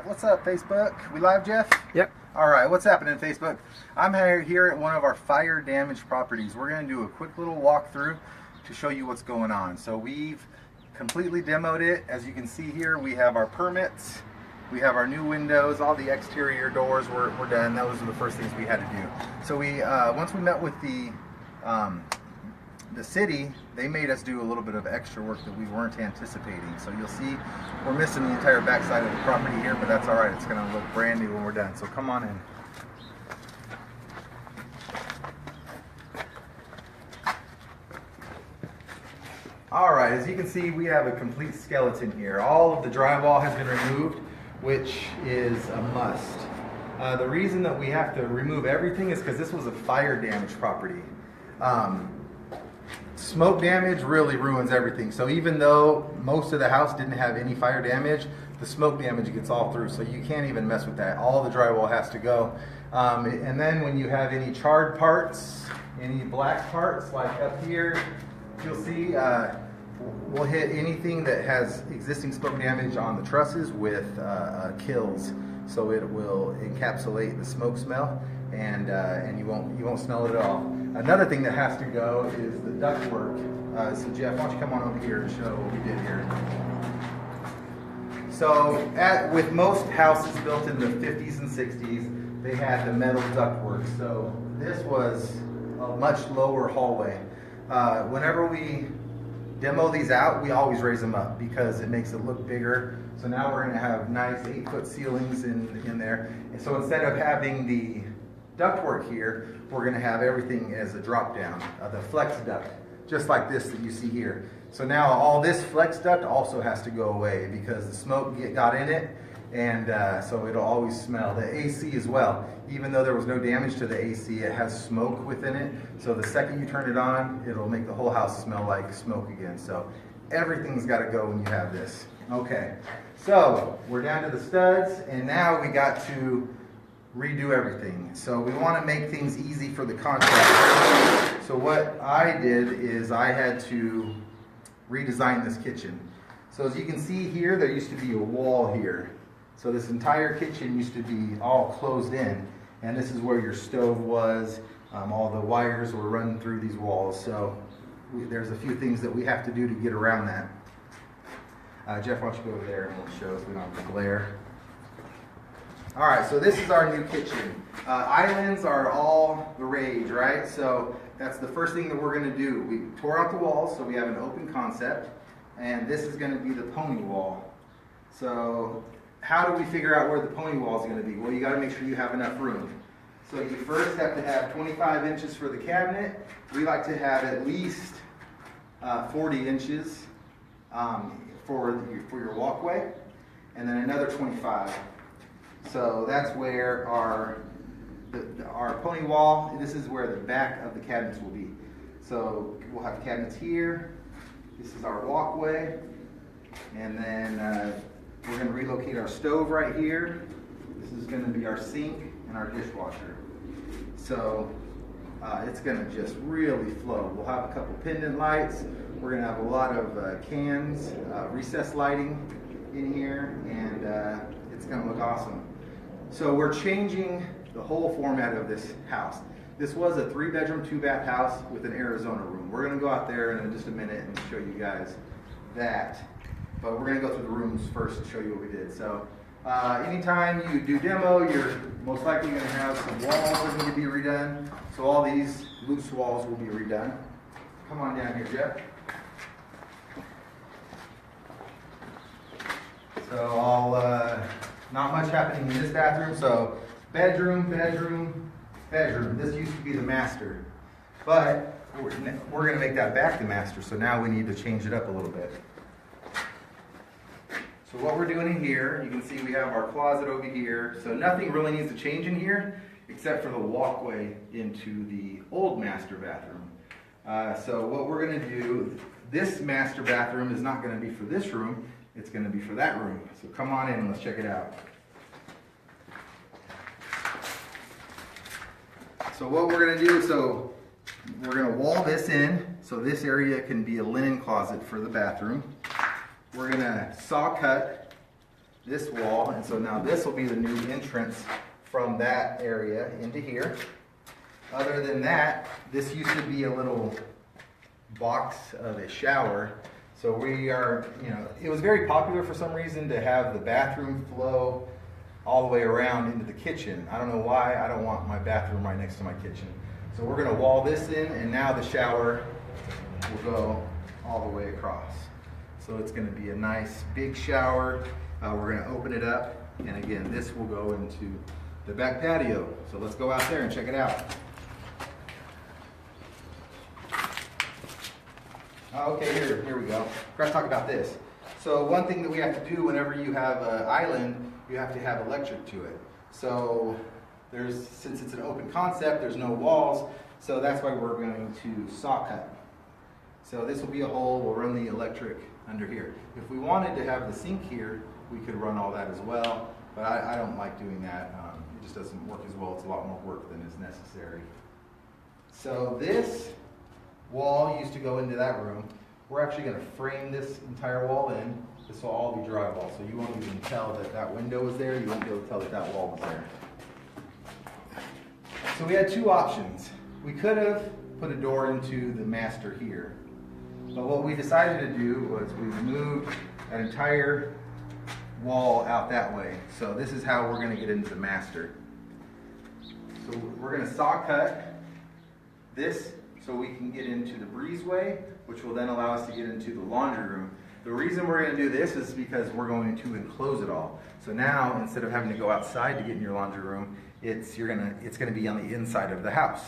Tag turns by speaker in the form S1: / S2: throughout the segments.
S1: What's up, Facebook? We live, Jeff?
S2: Yep.
S1: All right, what's happening, Facebook? I'm here at one of our fire damaged properties. We're going to do a quick little walkthrough to show you what's going on. So we've completely demoed it. As you can see here, we have our permits, we have our new windows, all the exterior doors were done. Those were the first things we had to do. So we once we met with the city, they made us do a little bit of extra work that we weren't anticipating. So you'll see we're missing the entire backside of the property here, but that's all right. It's going to look brand new when we're done. So come on in. All right, as you can see, we have a complete skeleton here. All of the drywall has been removed, which is a must. The reason that we have to remove everything is because this was a fire damaged property. Smoke damage really ruins everything. So even though most of the house didn't have any fire damage, the smoke damage gets all through. So you can't even mess with that. All the drywall has to go. And then when you have any charred parts, any black parts, like up here, you'll see we'll hit anything that has existing smoke damage on the trusses with kills. So it will encapsulate the smoke smell, and you won't smell it at all. Another thing that has to go is the ductwork. So Jeff, why don't you come on over here and show what we did here. So with most houses built in the 50s and 60s, they had the metal ductwork. So this was a much lower hallway. Whenever we demo these out, we always raise them up because it makes it look bigger. So now we're going to have nice 8-foot ceilings in there. And so instead of having the ductwork here, we're going to have everything as a drop down, the flex duct, just like this that you see here. So now all this flex duct also has to go away because the smoke got in it, and so it'll always smell. The AC as well, even though there was no damage to the AC, it has smoke within it. So the second you turn it on, it'll make the whole house smell like smoke again. So everything's got to go when you have this. Okay, so we're down to the studs, and now we got to redo everything. So we want to make things easy for the contractor. So what I did is I had to redesign this kitchen. So as you can see here, there used to be a wall here. So this entire kitchen used to be all closed in, and this is where your stove was. All the wires were running through these walls. So there's a few things that we have to do to get around that. Jeff, why don't you go over there and we'll show us we don't have to glare. All right, so this is our new kitchen. Islands are all the rage, right? So that's the first thing that we're going to do. We tore out the walls, so we have an open concept, and this is going to be the pony wall. So how do we figure out where the pony wall is going to be? Well, you got to make sure you have enough room. So you first have to have 25 inches for the cabinet. We like to have at least 40 inches for your walkway, and then another 25. So that's where our pony wall, this is where the back of the cabinets will be. So we'll have cabinets here. This is our walkway. And then we're going to relocate our stove right here. This is going to be our sink and our dishwasher. So it's going to just really flow. We'll have a couple pendant lights. We're going to have a lot of cans, recessed lighting in here, and it's going to look awesome. So we're changing the whole format of this house. This was a 3-bedroom, 2-bath house with an Arizona room. We're going to go out there in just a minute and show you guys that. But we're going to go through the rooms first and show you what we did. So anytime you do demo, you're most likely going to have some walls that need to be redone. So all these loose walls will be redone. Come on down here, Jeff. So not much happening in this bathroom. So bedroom, bedroom, bedroom. This used to be the master, but we're going to make that back the master. So now we need to change it up a little bit. So what we're doing in here, you can see we have our closet over here. So nothing really needs to change in here except for the walkway into the old master bathroom. So what we're going to do, this master bathroom is not going to be for this room. It's going to be for that room. So come on in and let's check it out. So what we're going to do, so we're going to wall this in. So this area can be a linen closet for the bathroom. We're going to saw cut this wall, and so now this will be the new entrance from that area into here. Other than that, this used to be a little box of a shower. So we are, it was very popular for some reason to have the bathroom flow all the way around into the kitchen. I don't know why. I don't want my bathroom right next to my kitchen. So we're going to wall this in, and now the shower will go all the way across. So it's going to be a nice big shower. We're going to open it up, and again, this will go into the back patio. So let's go out there and check it out. Okay, here we go. We're going to talk about this. So one thing that we have to do whenever you have an island, you have to have electric to it. So since it's an open concept, there's no walls, so that's why we're going to saw cut. So this will be a hole, we'll run the electric under here. If we wanted to have the sink here, we could run all that as well, but I don't like doing that. It just doesn't work as well. It's a lot more work than is necessary. So this wall used to go into that room. We're actually going to frame this entire wall in. This will all be drywall, so you won't even tell that that window was there. You won't be able to tell that that wall was there. So we had two options. We could have put a door into the master here, but what we decided to do was we moved an entire wall out that way. So this is how we're going to get into the master. So we're going to saw cut this so we can get into the breezeway, which will then allow us to get into the laundry room. The reason we're going to do this is because we're going to enclose it all. So now, instead of having to go outside to get in your laundry room, it's going to be on the inside of the house.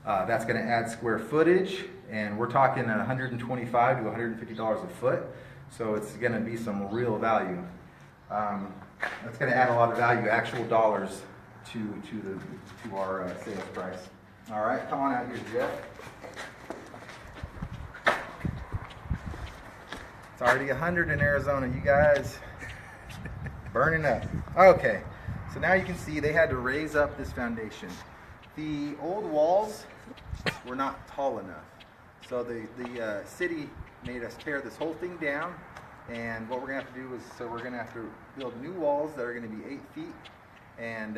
S1: That's going to add square footage, and we're talking $125 to $150 a foot. So it's going to be some real value. That's going to add a lot of value, actual dollars, to our sales price. All right, come on out here, Jeff. It's already 100 in Arizona, you guys. Burning up. Okay, so now you can see they had to raise up this foundation. The old walls were not tall enough. So the city made us tear this whole thing down, and what we're going to have to do is, we're going to have to build new walls that are going to be 8 feet, and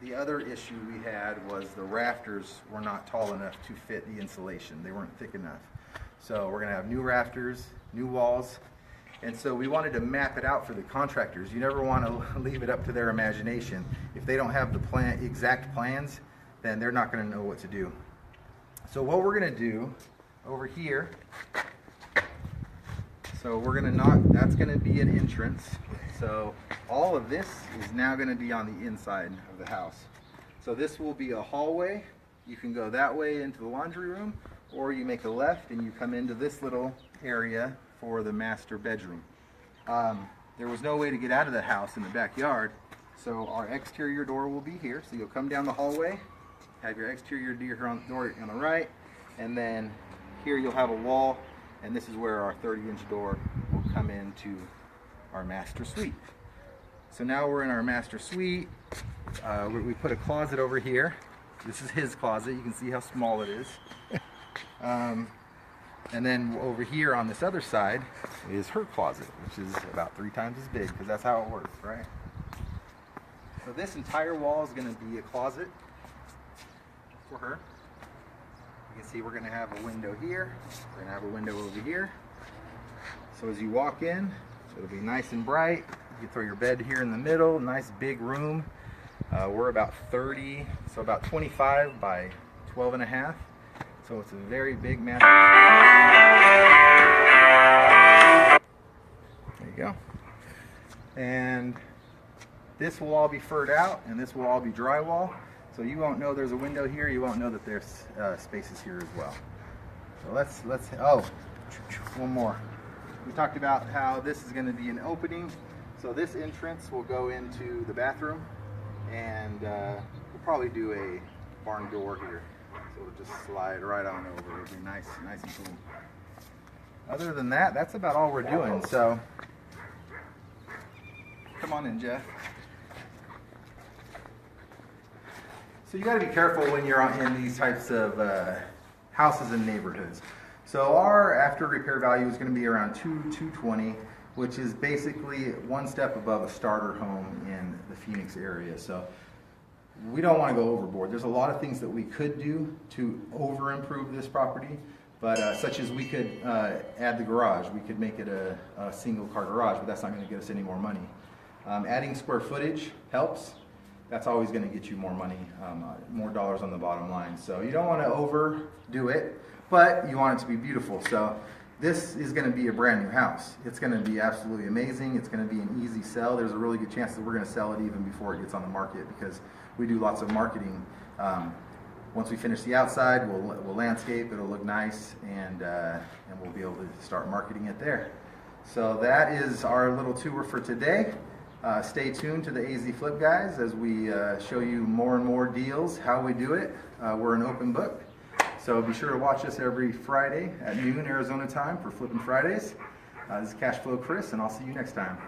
S1: the other issue we had was the rafters were not tall enough to fit the insulation. They weren't thick enough. So we're going to have new rafters, new walls, and so we wanted to map it out for the contractors. You never want to leave it up to their imagination. If they don't have the exact plans, then they're not going to know what to do. So what we're going to do over here, so we're going to that's going to be an entrance. So all of this is now going to be on the inside of the house. So this will be a hallway. You can go that way into the laundry room, or you make a left and you come into this little area for the master bedroom. There was no way to get out of the house in the backyard, so our exterior door will be here. So you'll come down the hallway, have your exterior door on the right, and then here you'll have a wall, and this is where our 30-inch door will come into our master suite. So now we're in our master suite. We put a closet over here. This is his closet. You can see how small it is. And then over here on this other side is her closet, which is about 3 times as big, because that's how it works, right? So this entire wall is going to be a closet for her. You can see we're going to have a window here. We're going to have a window over here. So as you walk in, it'll be nice and bright. You can throw your bed here in the middle. Nice big room. We're about 30, so about 25 by 12 and a half. So it's a very big master. There you go. And this will all be furred out, and this will all be drywall. So you won't know there's a window here. You won't know that there's spaces here as well. So let's. Oh, one more. We talked about how this is going to be an opening. So this entrance will go into the bathroom, and we'll probably do a barn door here. So it'll just slide right on over. It'll be nice and cool. Other than that, that's about all we're doing. So come on in, Jeff. So you got to be careful when you're in these types of houses and neighborhoods. So our after repair value is going to be around $220. which is basically one step above a starter home in the Phoenix area. So we don't want to go overboard. There's a lot of things that we could do to over improve this property, but such as we could add the garage. We could make it a single car garage, but that's not going to get us any more money. Adding square footage helps. That's always going to get you more money, more dollars on the bottom line. So you don't want to overdo it, but you want it to be beautiful. So this is going to be a brand new house. It's going to be absolutely amazing. It's going to be an easy sell. There's a really good chance that we're going to sell it even before it gets on the market, because we do lots of marketing. Once we finish the outside, we'll landscape. It'll look nice, and we'll be able to start marketing it there. So that is our little tour for today. Stay tuned to the AZ Flip guys as we show you more and more deals, how we do it. We're an open book. So be sure to watch us every Friday at noon Arizona time for Flipping Fridays. This is Cashflow Kris, and I'll see you next time.